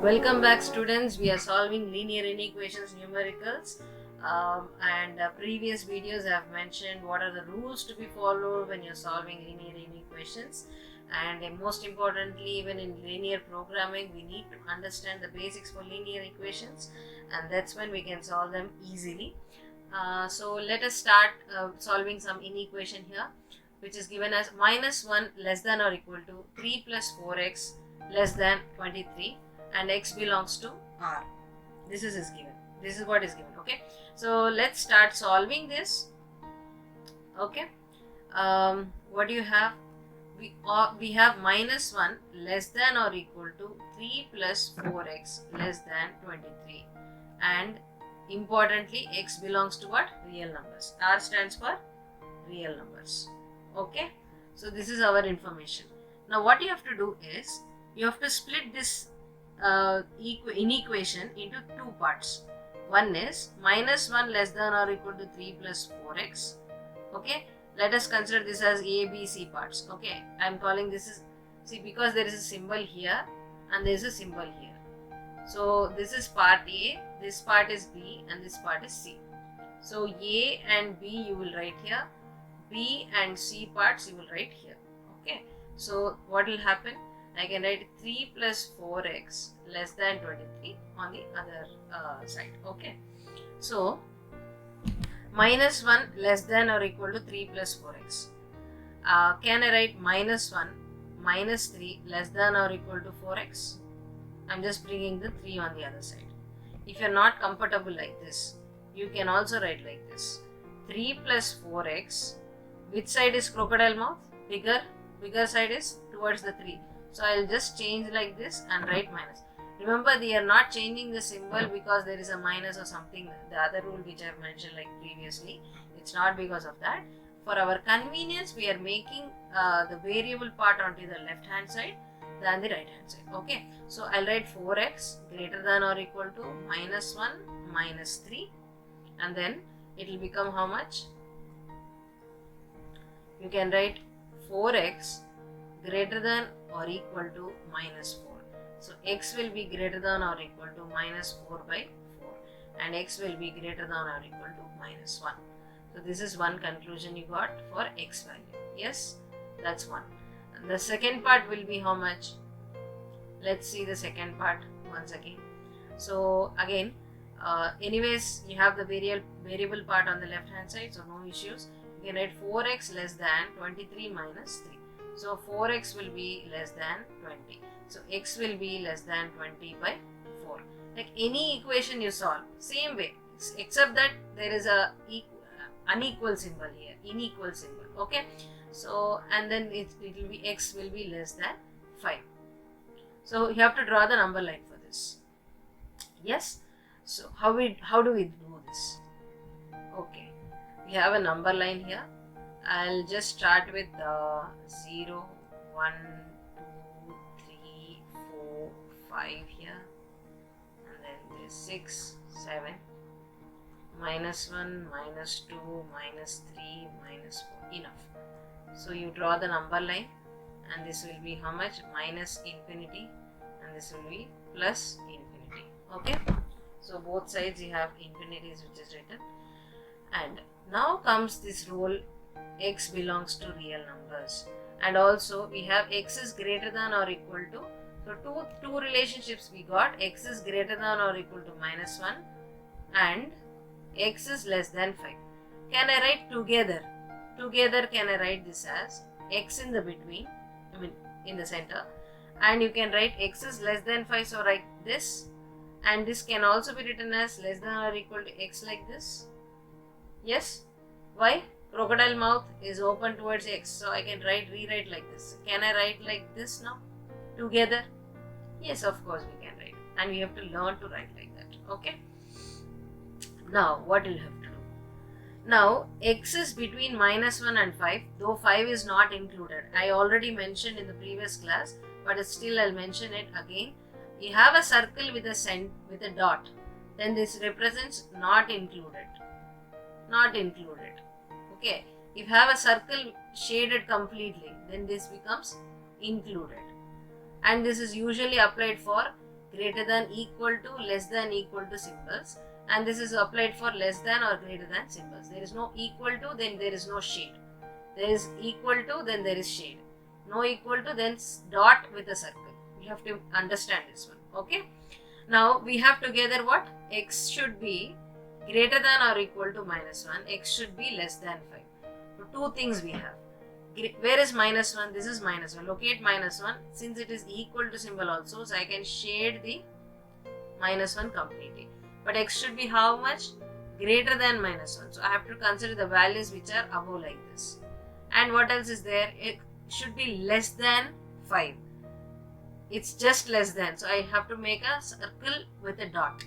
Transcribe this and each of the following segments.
Welcome back, students. We are solving linear inequations numericals, and previous videos have mentioned what are the rules to be followed when you're solving linear inequations, and most importantly, even in linear programming we need to understand the basics for linear equations, and that's when we can solve them easily. So let us start solving some inequation here, which is given as -1 less than or equal to 3 plus 4x less than 23, and x belongs to R. This is given. This is what is given. Okay. So let's start solving this. Okay. What do you have? We have -1 less than or equal to 3 plus 4x less than 23, and importantly x belongs to what? Real numbers. R stands for real numbers. Okay. So this is our information. Now what you have to do is you have to split this inequation into two parts. One is -1 less than or equal to 3 plus 4x. Okay, let us consider this as A, B, C parts. Okay, I am calling this is, see, because there is a symbol here and there is a symbol here. So this is part A, this part is B, and this part is C. So A and B you will write here, B and C parts you will write here. Okay, so what will happen? I can write 3 plus 4x less than 23 on the other side. Okay, so -1 less than or equal to 3 plus 4x. Can I write -1 minus 3 less than or equal to 4x? I'm just bringing the 3 on the other side. If you're not comfortable like this, you can also write like this. 3 plus 4x, which side is crocodile mouth? Bigger side is towards the 3. So I'll just change like this and write minus. Remember, they are not changing the symbol because there is a minus or something, the other rule which I have mentioned like previously. It's not because of that. For our convenience, we are making the variable part onto the left hand side than the right hand side. Okay, so I'll write 4x greater than or equal to -1 minus 3, and then it will become how much? You can write 4x greater than or equal to -4. So x will be greater than or equal to -4 by 4, and x will be greater than or equal to -1. So this is one conclusion you got for x value. Yes, that's one. And the second part will be how much? Let's see the second part once again. So again, anyways, you have the variable part on the left hand side, so no issues. You can write 4x less than 23 minus 3. So 4x will be less than 20. So x will be less than 20 by 4. Like any equation you solve, same way, except that there is a unequal symbol here, unequal symbol. Okay. So and then it will be x will be less than 5. So you have to draw the number line for this. Yes. So how do we do this? Okay. We have a number line here. I'll just start with 0, 1, 2, 3, 4, 5 here, and then there's 6, 7, -1, -2, -3, -4, enough. So you draw the number line, and this will be how much? Minus infinity, and this will be plus infinity. Okay, so both sides you have infinities which is written, and now comes this rule, x belongs to real numbers, and also we have x is greater than or equal to, so two relationships we got, x is greater than or equal to -1 and x is less than 5. Can I write together? Together can I write this as x in the between, I mean in the center, and you can write x is less than 5, so write this, and this can also be written as less than or equal to x like this. Yes, why? Crocodile mouth is open towards x, so I can rewrite like this. Can I write like this now? Together? Yes, of course we can write, and we have to learn to write like that. Okay. Now what will have to do? Now x is between -1 and 5, though 5 is not included. I already mentioned in the previous class, but still I'll mention it again. You have a circle with a dot, then this represents not included. Not included. Okay, if you have a circle shaded completely, then this becomes included, and this is usually applied for greater than, equal to, less than, equal to symbols, and this is applied for less than or greater than symbols. There is no equal to, then there is no shade. There is equal to, then there is shade. No equal to, then dot with a circle. You have to understand this one. Okay. Now we have together what? X should be greater than or equal to -1. X should be less than 5. So two things we have. Where is -1? This is -1. Locate -1. Since it is equal to symbol also, so I can shade the -1 completely. But X should be how much? Greater than -1. So I have to consider the values which are above like this. And what else is there? It should be less than 5. It's just less than. So I have to make a circle with a dot.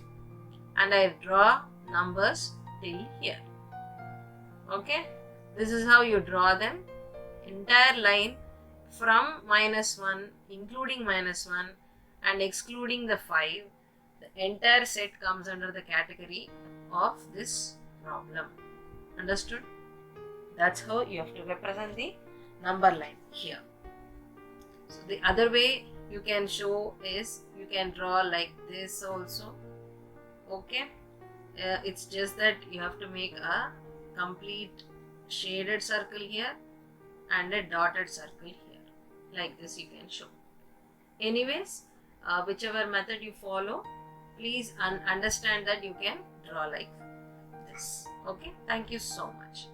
And I draw numbers till here. Okay. This is how you draw them. Entire line from -1, including -1 and excluding the 5. The entire set comes under the category of this problem. Understood? That's how you have to represent the number line here. So the other way you can show is you can draw like this also. Okay. It's just that you have to make a complete shaded circle here and a dotted circle here. Like this you can show. Anyways, whichever method you follow, please understand that you can draw like this. Okay. Thank you so much.